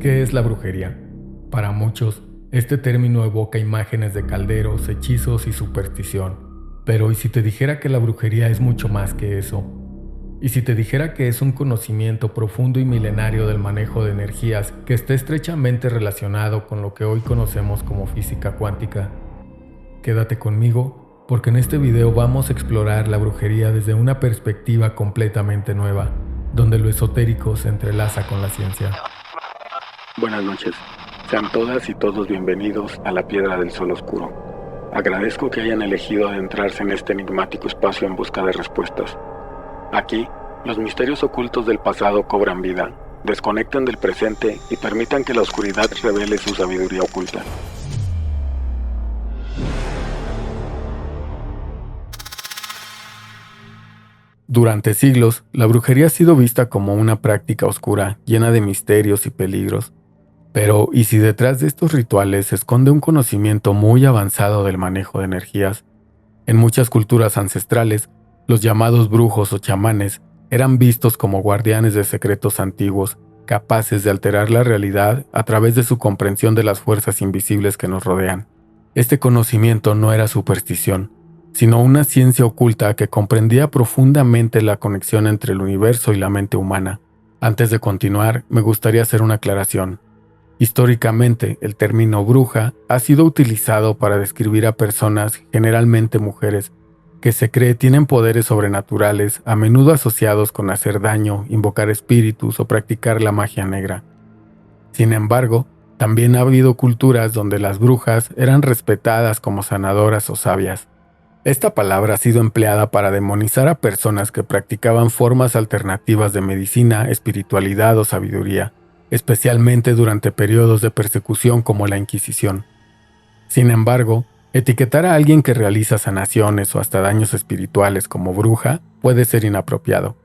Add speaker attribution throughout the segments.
Speaker 1: ¿Qué es la brujería? Para muchos, este término evoca imágenes de calderos, hechizos y superstición. Pero ¿y si te dijera que la brujería es mucho más que eso? ¿Y si te dijera que es un conocimiento profundo y milenario del manejo de energías que está estrechamente relacionado con lo que hoy conocemos como física cuántica? Quédate conmigo, porque en este video vamos a explorar la brujería desde una perspectiva completamente nueva, donde lo esotérico se entrelaza con la ciencia.
Speaker 2: Buenas noches, sean todas y todos bienvenidos a la Piedra del Sol Oscuro. Agradezco que hayan elegido adentrarse en este enigmático espacio en busca de respuestas. Aquí, los misterios ocultos del pasado cobran vida, desconectan del presente y permitan que la oscuridad revele su sabiduría oculta.
Speaker 1: Durante siglos, la brujería ha sido vista como una práctica oscura, llena de misterios y peligros. Pero, ¿y si detrás de estos rituales se esconde un conocimiento muy avanzado del manejo de energías? En muchas culturas ancestrales, los llamados brujos o chamanes eran vistos como guardianes de secretos antiguos, capaces de alterar la realidad a través de su comprensión de las fuerzas invisibles que nos rodean. Este conocimiento no era superstición, sino una ciencia oculta que comprendía profundamente la conexión entre el universo y la mente humana. Antes de continuar, me gustaría hacer una aclaración. Históricamente, el término bruja ha sido utilizado para describir a personas, generalmente mujeres, que se cree tienen poderes sobrenaturales, a menudo asociados con hacer daño, invocar espíritus o practicar la magia negra. Sin embargo, también ha habido culturas donde las brujas eran respetadas como sanadoras o sabias. Esta palabra ha sido empleada para demonizar a personas que practicaban formas alternativas de medicina, espiritualidad o sabiduría, especialmente durante periodos de persecución como la Inquisición. Sin embargo, etiquetar a alguien que realiza sanaciones o hasta daños espirituales como bruja puede ser inapropiado.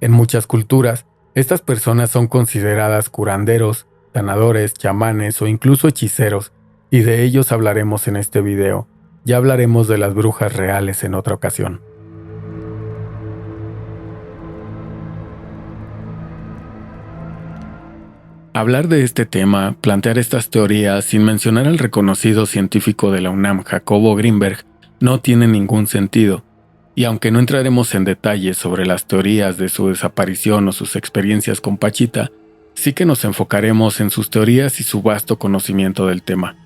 Speaker 1: En muchas culturas, estas personas son consideradas curanderos, sanadores, chamanes o incluso hechiceros, y de ellos hablaremos en este video. Ya hablaremos de las brujas reales en otra ocasión. Hablar de este tema, plantear estas teorías sin mencionar al reconocido científico de la UNAM, Jacobo Grinberg, no tiene ningún sentido. Y aunque no entraremos en detalles sobre las teorías de su desaparición o sus experiencias con Pachita, sí que nos enfocaremos en sus teorías y su vasto conocimiento del tema.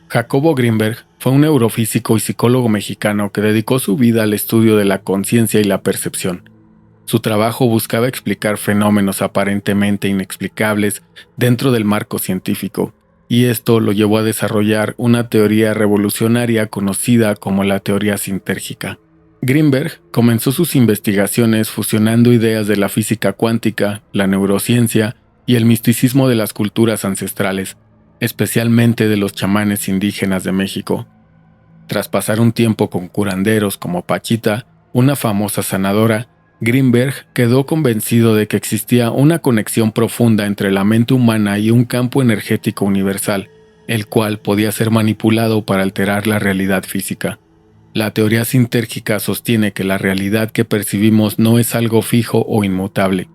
Speaker 1: Jacobo Grinberg fue un neurofísico y psicólogo mexicano que dedicó su vida al estudio de la conciencia y la percepción. Su trabajo buscaba explicar fenómenos aparentemente inexplicables dentro del marco científico, y esto lo llevó a desarrollar una teoría revolucionaria conocida como la teoría sintérgica. Grinberg comenzó sus investigaciones fusionando ideas de la física cuántica, la neurociencia y el misticismo de las culturas ancestrales, especialmente de los chamanes indígenas de México. Tras pasar un tiempo con curanderos como Pachita, una famosa sanadora, Grinberg quedó convencido de que existía una conexión profunda entre la mente humana y un campo energético universal, el cual podía ser manipulado para alterar la realidad física. La teoría sintérgica sostiene que la realidad que percibimos no es algo fijo o inmutable.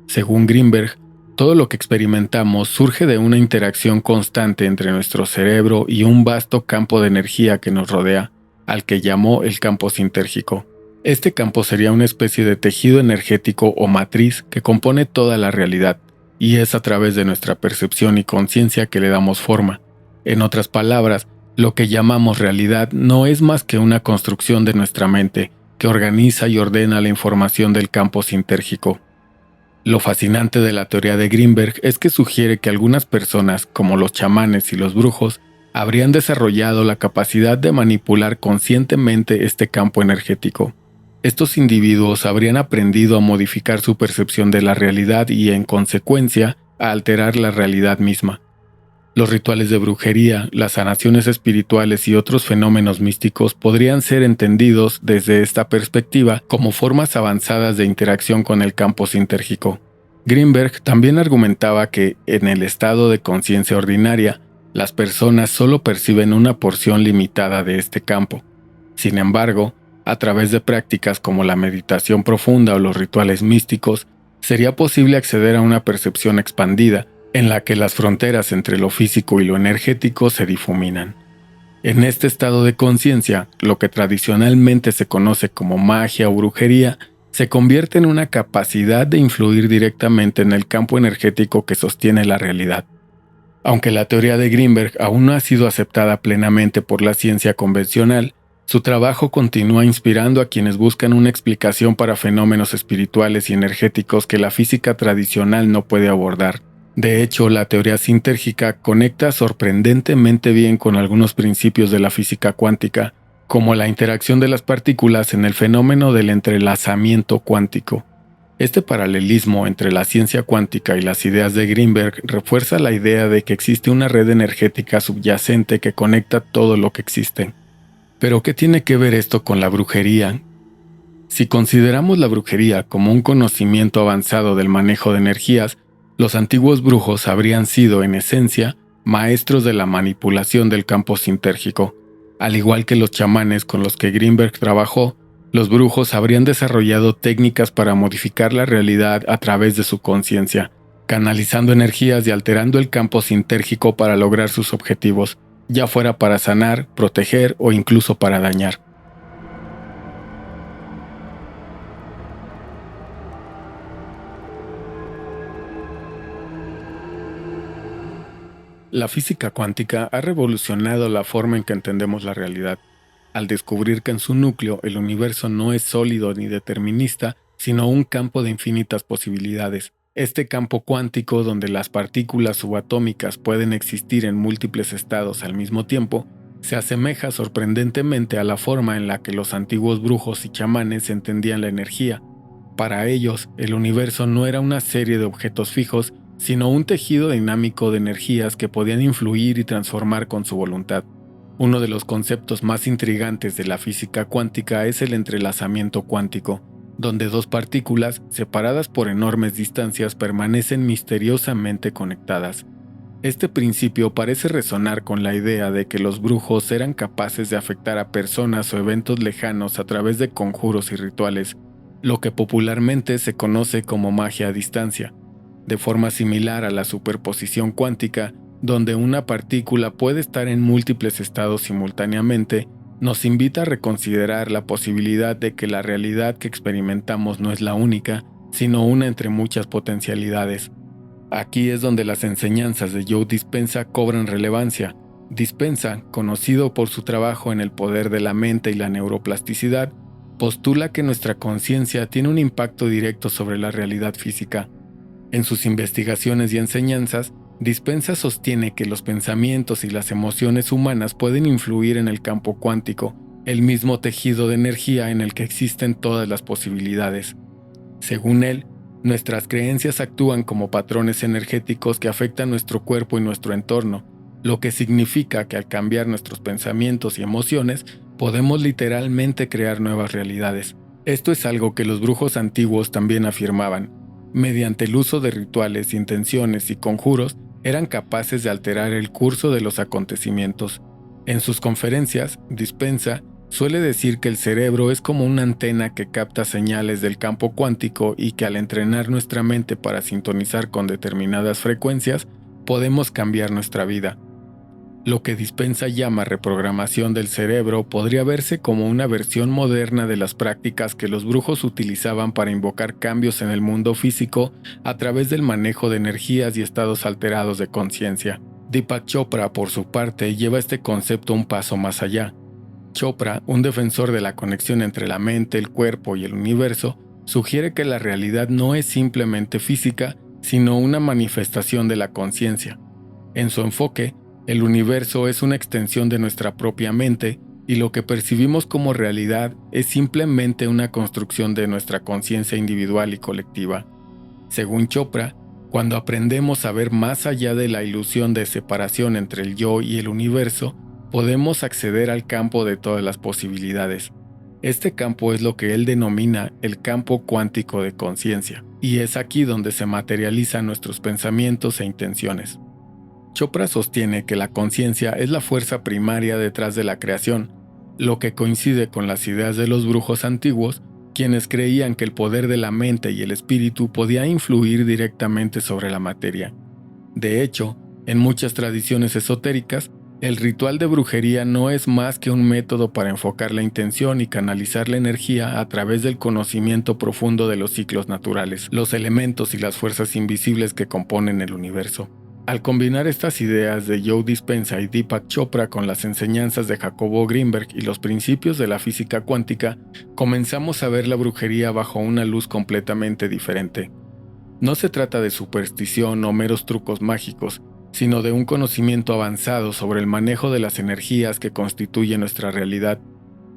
Speaker 1: Según Grinberg, todo lo que experimentamos surge de una interacción constante entre nuestro cerebro y un vasto campo de energía que nos rodea, al que llamó el campo sintérgico. Este campo sería una especie de tejido energético o matriz que compone toda la realidad, y es a través de nuestra percepción y conciencia que le damos forma. En otras palabras, lo que llamamos realidad no es más que una construcción de nuestra mente, que organiza y ordena la información del campo sintérgico. Lo fascinante de la teoría de Grinberg es que sugiere que algunas personas, como los chamanes y los brujos, habrían desarrollado la capacidad de manipular conscientemente este campo energético. Estos individuos habrían aprendido a modificar su percepción de la realidad y, en consecuencia, a alterar la realidad misma. Los rituales de brujería, las sanaciones espirituales y otros fenómenos místicos podrían ser entendidos desde esta perspectiva como formas avanzadas de interacción con el campo sintérgico. Grinberg también argumentaba que, en el estado de conciencia ordinaria, las personas solo perciben una porción limitada de este campo. Sin embargo, a través de prácticas como la meditación profunda o los rituales místicos, sería posible acceder a una percepción expandida, en la que las fronteras entre lo físico y lo energético se difuminan. En este estado de conciencia, lo que tradicionalmente se conoce como magia o brujería se convierte en una capacidad de influir directamente en el campo energético que sostiene la realidad. Aunque la teoría de Greenberg aún no ha sido aceptada plenamente por la ciencia convencional, su trabajo continúa inspirando a quienes buscan una explicación para fenómenos espirituales y energéticos que la física tradicional no puede abordar. De hecho, la teoría sintérgica conecta sorprendentemente bien con algunos principios de la física cuántica, como la interacción de las partículas en el fenómeno del entrelazamiento cuántico. Este paralelismo entre la ciencia cuántica y las ideas de Greenberg refuerza la idea de que existe una red energética subyacente que conecta todo lo que existe. ¿Pero qué tiene que ver esto con la brujería? Si consideramos la brujería como un conocimiento avanzado del manejo de energías, los antiguos brujos habrían sido, en esencia, maestros de la manipulación del campo sintérgico. Al igual que los chamanes con los que Greenberg trabajó, los brujos habrían desarrollado técnicas para modificar la realidad a través de su conciencia, canalizando energías y alterando el campo sintérgico para lograr sus objetivos, ya fuera para sanar, proteger o incluso para dañar. La física cuántica ha revolucionado la forma en que entendemos la realidad, al descubrir que en su núcleo el universo no es sólido ni determinista, sino un campo de infinitas posibilidades. Este campo cuántico, donde las partículas subatómicas pueden existir en múltiples estados al mismo tiempo, se asemeja sorprendentemente a la forma en la que los antiguos brujos y chamanes entendían la energía. Para ellos, el universo no era una serie de objetos fijos, sino un tejido dinámico de energías que podían influir y transformar con su voluntad. Uno de los conceptos más intrigantes de la física cuántica es el entrelazamiento cuántico, donde dos partículas, separadas por enormes distancias, permanecen misteriosamente conectadas. Este principio parece resonar con la idea de que los brujos eran capaces de afectar a personas o eventos lejanos a través de conjuros y rituales, lo que popularmente se conoce como magia a distancia. De forma similar a la superposición cuántica, donde una partícula puede estar en múltiples estados simultáneamente, nos invita a reconsiderar la posibilidad de que la realidad que experimentamos no es la única, sino una entre muchas potencialidades. Aquí es donde las enseñanzas de Joe Dispenza cobran relevancia. Dispenza, conocido por su trabajo en el poder de la mente y la neuroplasticidad, postula que nuestra conciencia tiene un impacto directo sobre la realidad física. En sus investigaciones y enseñanzas, Dispenza sostiene que los pensamientos y las emociones humanas pueden influir en el campo cuántico, el mismo tejido de energía en el que existen todas las posibilidades. Según él, nuestras creencias actúan como patrones energéticos que afectan nuestro cuerpo y nuestro entorno, lo que significa que al cambiar nuestros pensamientos y emociones, podemos literalmente crear nuevas realidades. Esto es algo que los brujos antiguos también afirmaban. Mediante el uso de rituales, intenciones y conjuros, eran capaces de alterar el curso de los acontecimientos. En sus conferencias, Dispenza suele decir que el cerebro es como una antena que capta señales del campo cuántico y que al entrenar nuestra mente para sintonizar con determinadas frecuencias, podemos cambiar nuestra vida. Lo que Dispenza llama reprogramación del cerebro podría verse como una versión moderna de las prácticas que los brujos utilizaban para invocar cambios en el mundo físico a través del manejo de energías y estados alterados de conciencia. Deepak Chopra, por su parte, lleva este concepto un paso más allá. Chopra, un defensor de la conexión entre la mente, el cuerpo y el universo, sugiere que la realidad no es simplemente física, sino una manifestación de la conciencia. En su enfoque, el universo es una extensión de nuestra propia mente y lo que percibimos como realidad es simplemente una construcción de nuestra conciencia individual y colectiva. Según Chopra, cuando aprendemos a ver más allá de la ilusión de separación entre el yo y el universo, podemos acceder al campo de todas las posibilidades. Este campo es lo que él denomina el campo cuántico de conciencia, y es aquí donde se materializan nuestros pensamientos e intenciones. Chopra sostiene que la conciencia es la fuerza primaria detrás de la creación, lo que coincide con las ideas de los brujos antiguos, quienes creían que el poder de la mente y el espíritu podía influir directamente sobre la materia. De hecho, en muchas tradiciones esotéricas, el ritual de brujería no es más que un método para enfocar la intención y canalizar la energía a través del conocimiento profundo de los ciclos naturales, los elementos y las fuerzas invisibles que componen el universo. Al combinar estas ideas de Joe Dispenza y Deepak Chopra con las enseñanzas de Jacobo Greenberg y los principios de la física cuántica, comenzamos a ver la brujería bajo una luz completamente diferente. No se trata de superstición o meros trucos mágicos, sino de un conocimiento avanzado sobre el manejo de las energías que constituyen nuestra realidad.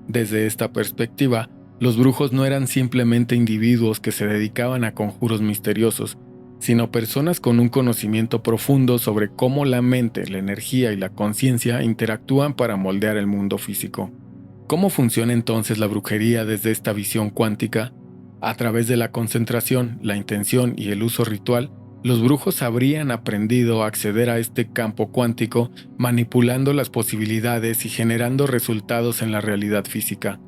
Speaker 1: Desde esta perspectiva, los brujos no eran simplemente individuos que se dedicaban a conjuros misteriosos, sino personas con un conocimiento profundo sobre cómo la mente, la energía y la conciencia interactúan para moldear el mundo físico. ¿Cómo funciona entonces la brujería desde esta visión cuántica? A través de la concentración, la intención y el uso ritual, los brujos habrían aprendido a acceder a este campo cuántico, manipulando las posibilidades y generando resultados en la realidad física.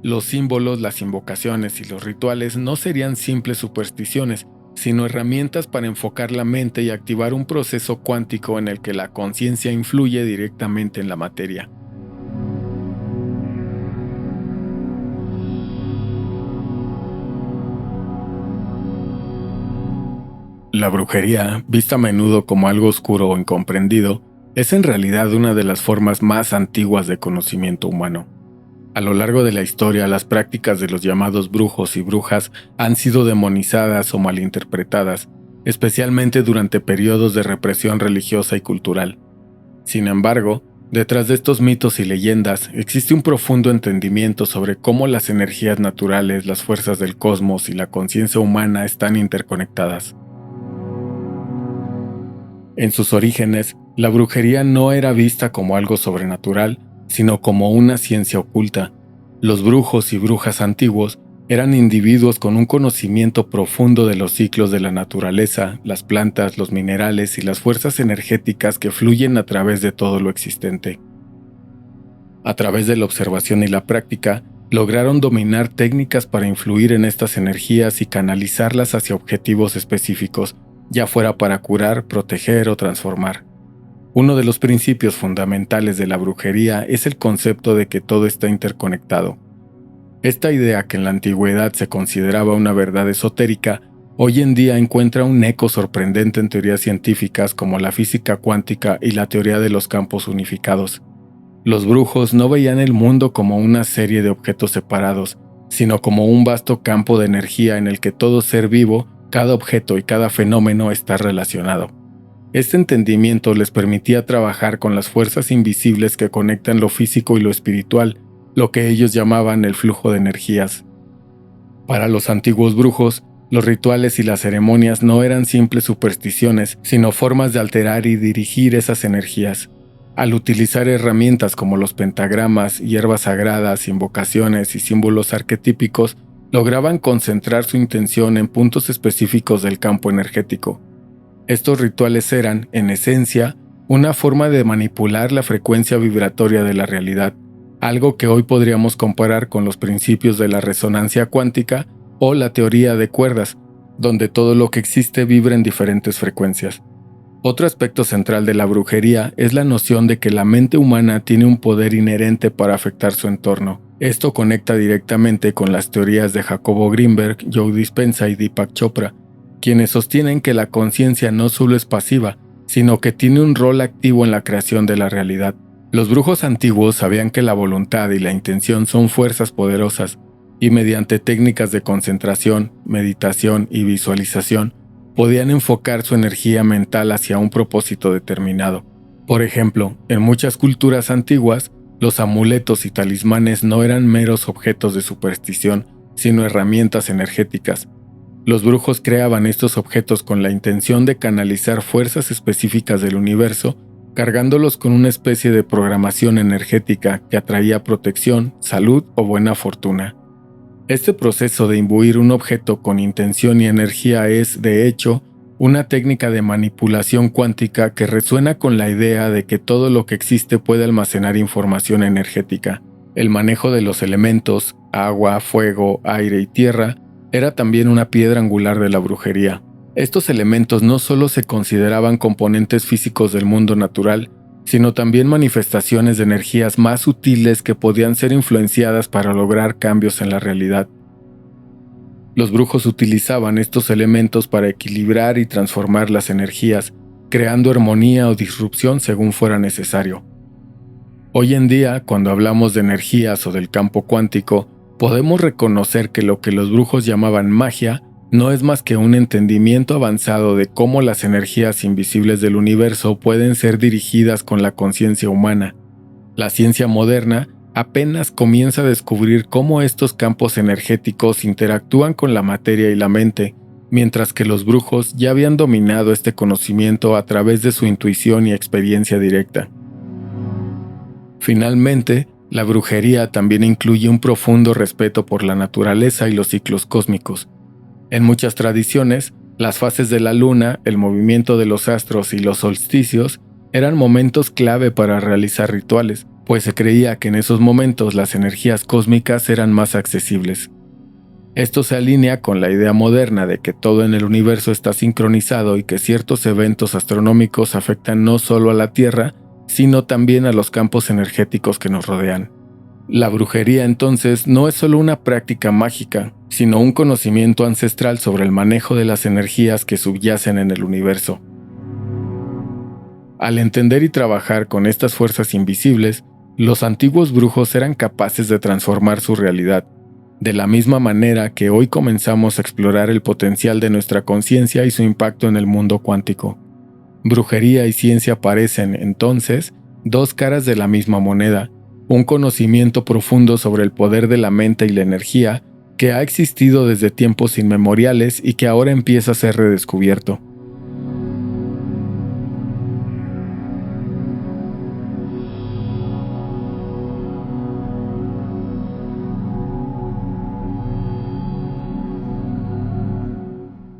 Speaker 1: Los símbolos, las invocaciones y los rituales no serían simples supersticiones, sino herramientas para enfocar la mente y activar un proceso cuántico en el que la conciencia influye directamente en la materia. La brujería, vista a menudo como algo oscuro o incomprendido, es en realidad una de las formas más antiguas de conocimiento humano. A lo largo de la historia, las prácticas de los llamados brujos y brujas han sido demonizadas o malinterpretadas, especialmente durante periodos de represión religiosa y cultural. Sin embargo, detrás de estos mitos y leyendas existe un profundo entendimiento sobre cómo las energías naturales, las fuerzas del cosmos y la conciencia humana están interconectadas. En sus orígenes, la brujería no era vista como algo sobrenatural, sino como una ciencia oculta. Los brujos y brujas antiguos eran individuos con un conocimiento profundo de los ciclos de la naturaleza, las plantas, los minerales y las fuerzas energéticas que fluyen a través de todo lo existente. A través de la observación y la práctica, lograron dominar técnicas para influir en estas energías y canalizarlas hacia objetivos específicos, ya fuera para curar, proteger o transformar. Uno de los principios fundamentales de la brujería es el concepto de que todo está interconectado. Esta idea, que en la antigüedad se consideraba una verdad esotérica, hoy en día encuentra un eco sorprendente en teorías científicas como la física cuántica y la teoría de los campos unificados. Los brujos no veían el mundo como una serie de objetos separados, sino como un vasto campo de energía en el que todo ser vivo, cada objeto y cada fenómeno está relacionado. Este entendimiento les permitía trabajar con las fuerzas invisibles que conectan lo físico y lo espiritual, lo que ellos llamaban el flujo de energías. Para los antiguos brujos, los rituales y las ceremonias no eran simples supersticiones, sino formas de alterar y dirigir esas energías. Al utilizar herramientas como los pentagramas, hierbas sagradas, invocaciones y símbolos arquetípicos, lograban concentrar su intención en puntos específicos del campo energético. Estos rituales eran, en esencia, una forma de manipular la frecuencia vibratoria de la realidad, algo que hoy podríamos comparar con los principios de la resonancia cuántica o la teoría de cuerdas, donde todo lo que existe vibra en diferentes frecuencias. Otro aspecto central de la brujería es la noción de que la mente humana tiene un poder inherente para afectar su entorno. Esto conecta directamente con las teorías de Jacobo Greenberg, Joe Dispenza y Deepak Chopra, quienes sostienen que la conciencia no solo es pasiva, sino que tiene un rol activo en la creación de la realidad. Los brujos antiguos sabían que la voluntad y la intención son fuerzas poderosas, y mediante técnicas de concentración, meditación y visualización, podían enfocar su energía mental hacia un propósito determinado. Por ejemplo, en muchas culturas antiguas, los amuletos y talismanes no eran meros objetos de superstición, sino herramientas energéticas. Los brujos creaban estos objetos con la intención de canalizar fuerzas específicas del universo, cargándolos con una especie de programación energética que atraía protección, salud o buena fortuna. Este proceso de imbuir un objeto con intención y energía es, de hecho, una técnica de manipulación cuántica que resuena con la idea de que todo lo que existe puede almacenar información energética. El manejo de los elementos, agua, fuego, aire y tierra, era también una piedra angular de la brujería. Estos elementos no solo se consideraban componentes físicos del mundo natural, sino también manifestaciones de energías más sutiles que podían ser influenciadas para lograr cambios en la realidad. Los brujos utilizaban estos elementos para equilibrar y transformar las energías, creando armonía o disrupción según fuera necesario. Hoy en día, cuando hablamos de energías o del campo cuántico, podemos reconocer que lo que los brujos llamaban magia no es más que un entendimiento avanzado de cómo las energías invisibles del universo pueden ser dirigidas con la conciencia humana. La ciencia moderna apenas comienza a descubrir cómo estos campos energéticos interactúan con la materia y la mente, mientras que los brujos ya habían dominado este conocimiento a través de su intuición y experiencia directa. Finalmente, la brujería también incluye un profundo respeto por la naturaleza y los ciclos cósmicos. En muchas tradiciones, las fases de la luna, el movimiento de los astros y los solsticios eran momentos clave para realizar rituales, pues se creía que en esos momentos las energías cósmicas eran más accesibles. Esto se alinea con la idea moderna de que todo en el universo está sincronizado y que ciertos eventos astronómicos afectan no solo a la Tierra, sino también a los campos energéticos que nos rodean. La brujería entonces no es solo una práctica mágica, sino un conocimiento ancestral sobre el manejo de las energías que subyacen en el universo. Al entender y trabajar con estas fuerzas invisibles, los antiguos brujos eran capaces de transformar su realidad, de la misma manera que hoy comenzamos a explorar el potencial de nuestra conciencia y su impacto en el mundo cuántico. Brujería y ciencia parecen, entonces, dos caras de la misma moneda, un conocimiento profundo sobre el poder de la mente y la energía que ha existido desde tiempos inmemoriales y que ahora empieza a ser redescubierto.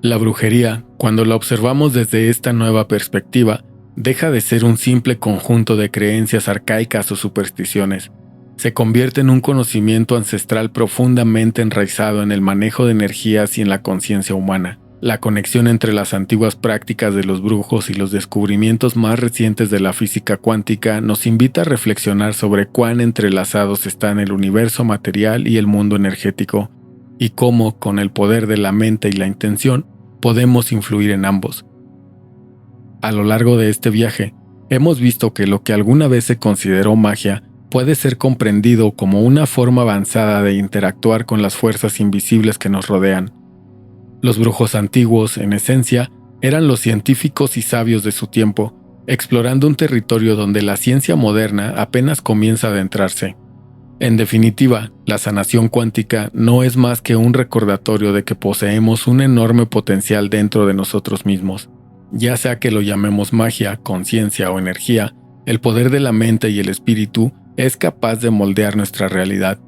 Speaker 1: La brujería, cuando la observamos desde esta nueva perspectiva, deja de ser un simple conjunto de creencias arcaicas o supersticiones. Se convierte en un conocimiento ancestral profundamente enraizado en el manejo de energías y en la conciencia humana. La conexión entre las antiguas prácticas de los brujos y los descubrimientos más recientes de la física cuántica nos invita a reflexionar sobre cuán entrelazados están el universo material y el mundo energético, y cómo, con el poder de la mente y la intención, podemos influir en ambos. A lo largo de este viaje, hemos visto que lo que alguna vez se consideró magia puede ser comprendido como una forma avanzada de interactuar con las fuerzas invisibles que nos rodean. Los brujos antiguos, en esencia, eran los científicos y sabios de su tiempo, explorando un territorio donde la ciencia moderna apenas comienza a adentrarse. En definitiva, la sanación cuántica no es más que un recordatorio de que poseemos un enorme potencial dentro de nosotros mismos. Ya sea que lo llamemos magia, conciencia o energía, el poder de la mente y el espíritu es capaz de moldear nuestra realidad.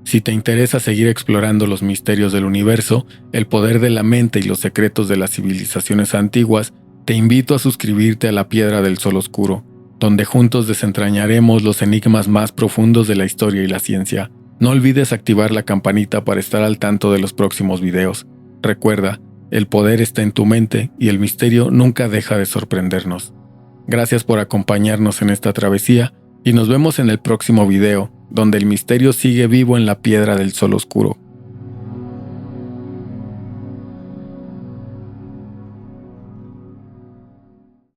Speaker 1: Si te interesa seguir explorando los misterios del universo, el poder de la mente y los secretos de las civilizaciones antiguas, te invito a suscribirte a la Piedra del Sol Oscuro, donde juntos desentrañaremos los enigmas más profundos de la historia y la ciencia. No olvides activar la campanita para estar al tanto de los próximos videos. Recuerda, el poder está en tu mente y el misterio nunca deja de sorprendernos. Gracias por acompañarnos en esta travesía y nos vemos en el próximo video, donde el misterio sigue vivo en la Piedra del Sol Oscuro.